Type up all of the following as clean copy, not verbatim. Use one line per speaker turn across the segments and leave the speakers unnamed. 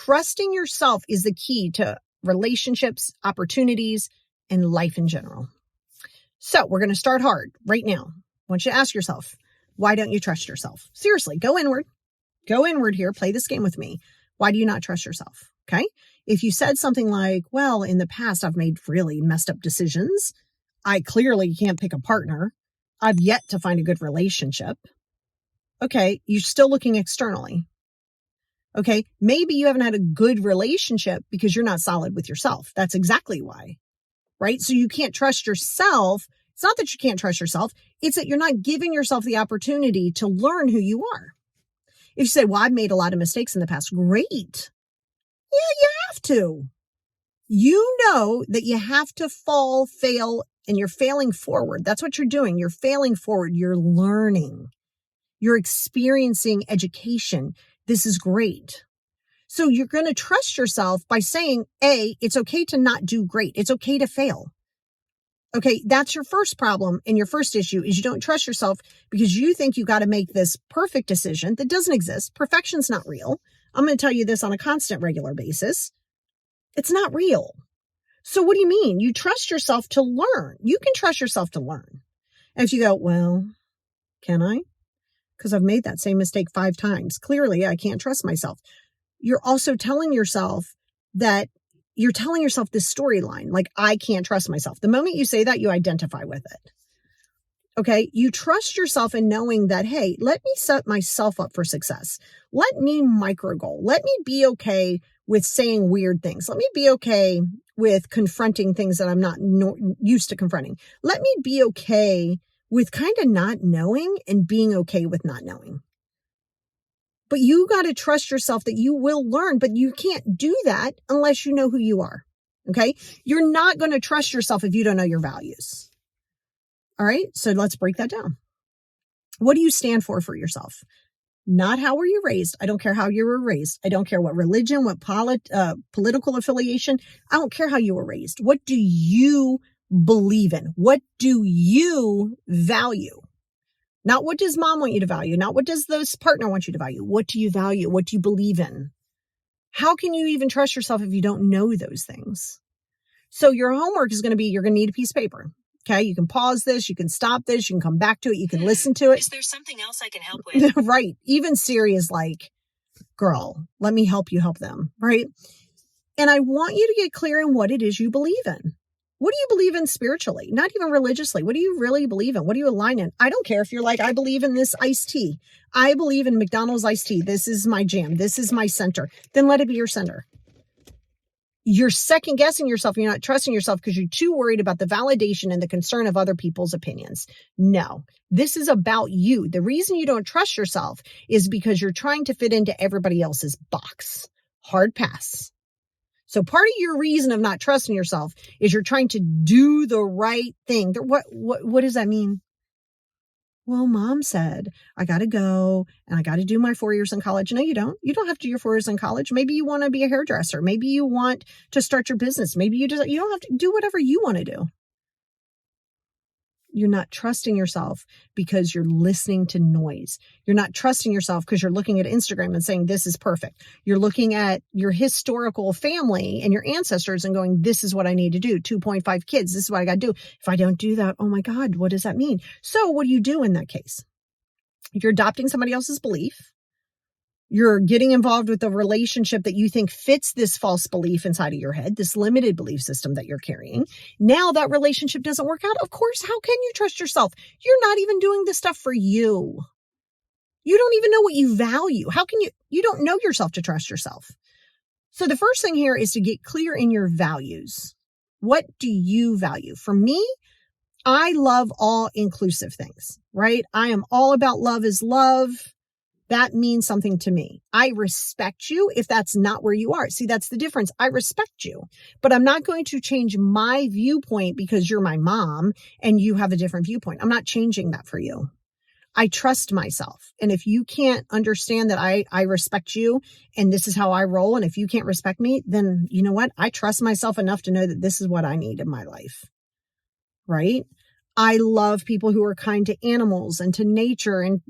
trusting yourself is the key to relationships, opportunities, and life in general. So we're going to start hard right now. I want you to ask yourself, why don't you trust yourself? Seriously, go inward. Go inward here. Play this game with me. Why do you not trust yourself? Okay. If you said something like, well, in the past, I've made really messed up decisions. I clearly can't pick a partner. I've yet to find a good relationship. Okay. You're still looking externally. Okay. Maybe you haven't had a good relationship because you're not solid with yourself. That's exactly why. Right? So you can't trust yourself. It's not that you can't trust yourself. It's that you're not giving yourself the opportunity to learn who you are. If you say, well, I've made a lot of mistakes in the past. Great. Yeah, you have to. You know that you have to fall, fail, and you're failing forward. That's what you're doing. You're failing forward. You're learning. You're experiencing education. This is great. So you're going to trust yourself by saying, A, it's okay to not do great. It's okay to fail. Okay, that's your first problem and your first issue is you don't trust yourself because you think you got to make this perfect decision that doesn't exist. Perfection's not real. I'm going to tell you this on a constant, regular basis. It's not real. So what do you mean? You trust yourself to learn. You can trust yourself to learn. And if you go, well, can I? Because I've made that same mistake 5 times. Clearly, I can't trust myself. You're also telling yourself that you're telling yourself this storyline, like, I can't trust myself. The moment you say that, you identify with it. Okay. You trust yourself in knowing that, hey, let me set myself up for success. Let me micro goal. Let me be okay with saying weird things. Let me be okay with confronting things that I'm not used to confronting. Let me be okay with kind of not knowing and being okay with not knowing. But you got to trust yourself that you will learn, but you can't do that unless you know who you are. Okay. You're not going to trust yourself if you don't know your values. All right. So let's break that down. What do you stand for yourself? Not how were you raised. I don't care how you were raised. I don't care what religion, what political affiliation. I don't care how you were raised. What do you believe in? What do you value? Not what does mom want you to value? Not what does this partner want you to value? What do you value? What do you believe in? How can you even trust yourself if you don't know those things? So your homework is going to be, you're going to need a piece of paper. Okay. You can pause this. You can stop this. You can come back to it. You can listen to it.
Is there something else I can help with?
Right. Even Siri is like, girl, let me help you help them. Right. And I want you to get clear in what it is you believe in. What do you believe in spiritually? Not even religiously. What do you really believe in? What do you align in? I don't care if you're like, I believe in this iced tea. I believe in McDonald's iced tea. This is my jam. This is my center. Then let it be your center. You're second guessing yourself. You're not trusting yourself because you're too worried about the validation and the concern of other people's opinions. No, this is about you. The reason you don't trust yourself is because you're trying to fit into everybody else's box. Hard pass. So part of your reason of not trusting yourself is you're trying to do the right thing. What does that mean? Well, mom said, I got to go and I got to do my 4 years in college. No, you don't. You don't have to do your 4 years in college. Maybe you want to be a hairdresser. Maybe you want to start your business. Maybe you don't have to do whatever you want to do. You're not trusting yourself because you're listening to noise. You're not trusting yourself because you're looking at Instagram and saying, this is perfect. You're looking at your historical family and your ancestors and going, this is what I need to do. 2.5 kids. This is what I got to do. If I don't do that, oh my God, what does that mean? So what do you do in that case? You're adopting somebody else's belief. You're getting involved with a relationship that you think fits this false belief inside of your head, this limited belief system that you're carrying. Now that relationship doesn't work out. Of course, how can you trust yourself? You're not even doing this stuff for you. You don't even know what you value. How can you don't know yourself to trust yourself. So the first thing here is to get clear in your values. What do you value? For me, I love all inclusive things, right? I am all about love is love. That means something to me. I respect you if that's not where you are. See, that's the difference. I respect you, but I'm not going to change my viewpoint because you're my mom and you have a different viewpoint. I'm not changing that for you. I trust myself. And if you can't understand that I respect you and this is how I roll, and if you can't respect me, then you know what? I trust myself enough to know that this is what I need in my life, right? I love people who are kind to animals and to nature and,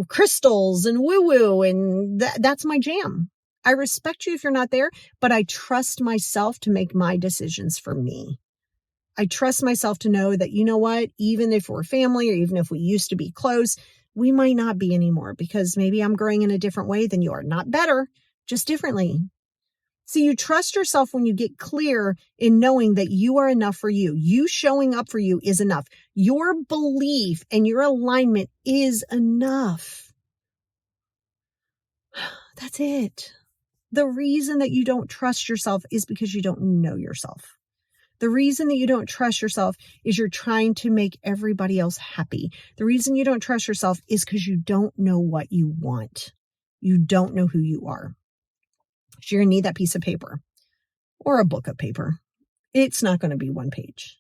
crystals and woo-woo. And that's my jam. I respect you if you're not there, but I trust myself to make my decisions for me. I trust myself to know that, you know what, even if we're family or even if we used to be close, we might not be anymore because maybe I'm growing in a different way than you are. Not better, just differently. So you trust yourself when you get clear in knowing that you are enough for you. You showing up for you is enough. Your belief and your alignment is enough. That's it. The reason that you don't trust yourself is because you don't know yourself. The reason that you don't trust yourself is you're trying to make everybody else happy. The reason you don't trust yourself is because you don't know what you want. You don't know who you are. So you're going to need that piece of paper or a book of paper. It's not going to be one page.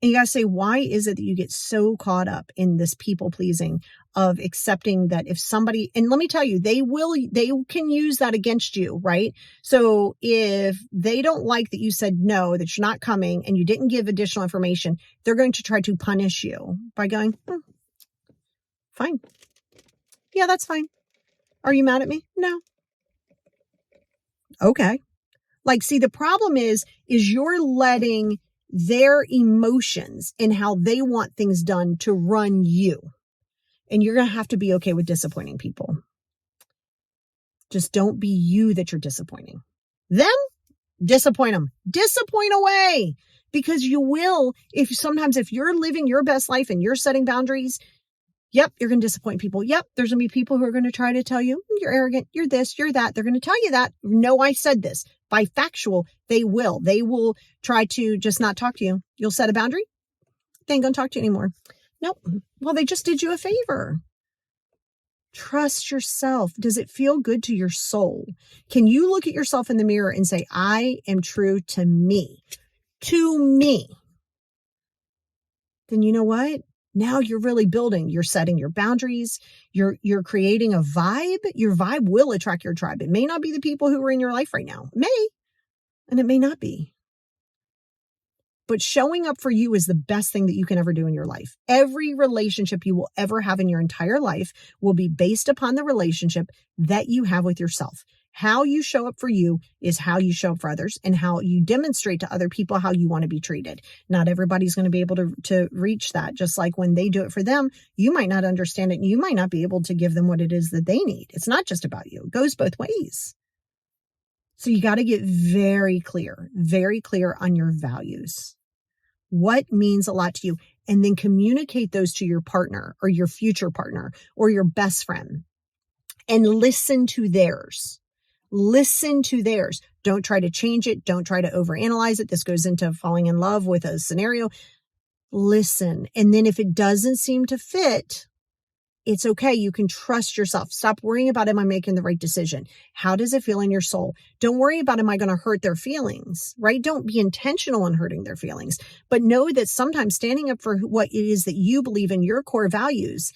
And you got to say, why is it that you get so caught up in this people pleasing of accepting that if somebody, and let me tell you, they can use that against you, right? So if they don't like that you said no, that you're not coming and you didn't give additional information, they're going to try to punish you by going, fine. Yeah, that's fine. Are you mad at me? No. Okay. Like, see, the problem is you're letting their emotions and how they want things done to run you. And you're going to have to be okay with disappointing people. Just don't be you that you're disappointing. Them, disappoint them. Disappoint away. Because you will, if you're living your best life and you're setting boundaries, yep, you're going to disappoint people. Yep, there's going to be people who are going to try to tell you, you're arrogant, you're this, you're that. They're going to tell you that. No, I said this. By factual, they will. They will try to just not talk to you. You'll set a boundary. They ain't going to talk to you anymore. Nope. Well, they just did you a favor. Trust yourself. Does it feel good to your soul? Can you look at yourself in the mirror and say, I am true to me? To me. Then you know what? Now you're really building. You're setting your boundaries. You're creating a vibe. Your vibe will attract your tribe. It may not be the people who are in your life right now. It may, and it may not be. But showing up for you is the best thing that you can ever do in your life. Every relationship you will ever have in your entire life will be based upon the relationship that you have with yourself. How you show up for you is how you show up for others and how you demonstrate to other people how you want to be treated. Not everybody's going to be able to reach that. Just like when they do it for them, you might not understand it and you might not be able to give them what it is that they need. It's not just about you. It goes both ways. So you got to get very clear on your values. What means a lot to you? And then communicate those to your partner or your future partner or your best friend and listen to theirs. Listen to theirs. Don't try to change it. Don't try to overanalyze it. This goes into falling in love with a scenario. Listen. And then if it doesn't seem to fit, it's okay. You can trust yourself. Stop worrying about, am I making the right decision? How does it feel in your soul? Don't worry about, am I going to hurt their feelings, right? Don't be intentional in hurting their feelings, but know that sometimes standing up for what it is that you believe in, your core values,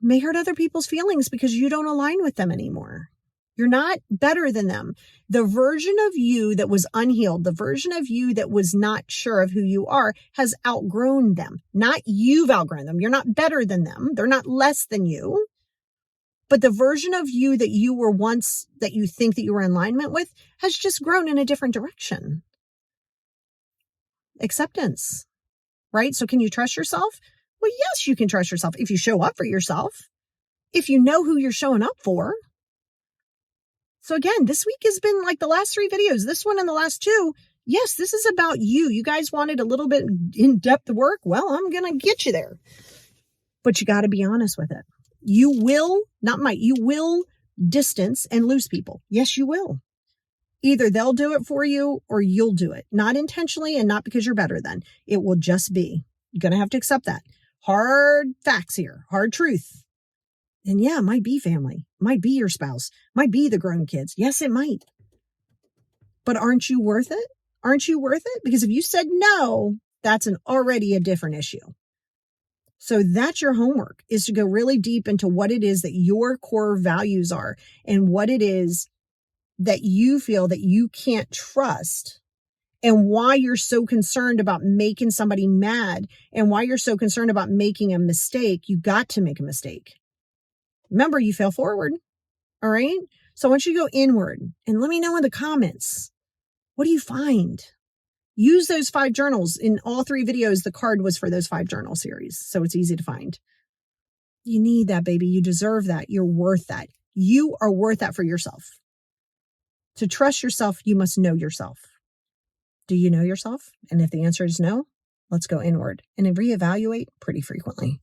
may hurt other people's feelings because you don't align with them anymore. You're not better than them. The version of you that was unhealed, the version of you that was not sure of who you are, has outgrown them. Not you've outgrown them. You're not better than them. They're not less than you. But the version of you that you were once, that you think that you were in alignment with, has just grown in a different direction. Acceptance, right? So can you trust yourself? Well, yes, you can trust yourself if you show up for yourself. If you know who you're showing up for. So again, this week has been like the last 3 videos, this one and the last 2. Yes, this is about you. You guys wanted a little bit in-depth work. Well, I'm going to get you there. But you got to be honest with it. You will distance and lose people. Yes, you will. Either they'll do it for you or you'll do it. Not intentionally and not because you're better than. It will just be. You're going to have to accept that. Hard facts here. Hard truth. And yeah, it might be family, might be your spouse, might be the grown kids. Yes, it might. But aren't you worth it? Aren't you worth it? Because if you said no, that's already a different issue. So that's your homework, is to go really deep into what it is that your core values are and what it is that you feel that you can't trust and why you're so concerned about making somebody mad and why you're so concerned about making a mistake. You got to make a mistake. Remember, you fail forward. All right. So I want you to go inward and let me know in the comments. What do you find? Use those 5 journals. In all 3 videos, the card was for those 5 journal series. So it's easy to find. You need that, baby. You deserve that. You're worth that. You are worth that for yourself. To trust yourself, you must know yourself. Do you know yourself? And if the answer is no, let's go inward and reevaluate pretty frequently.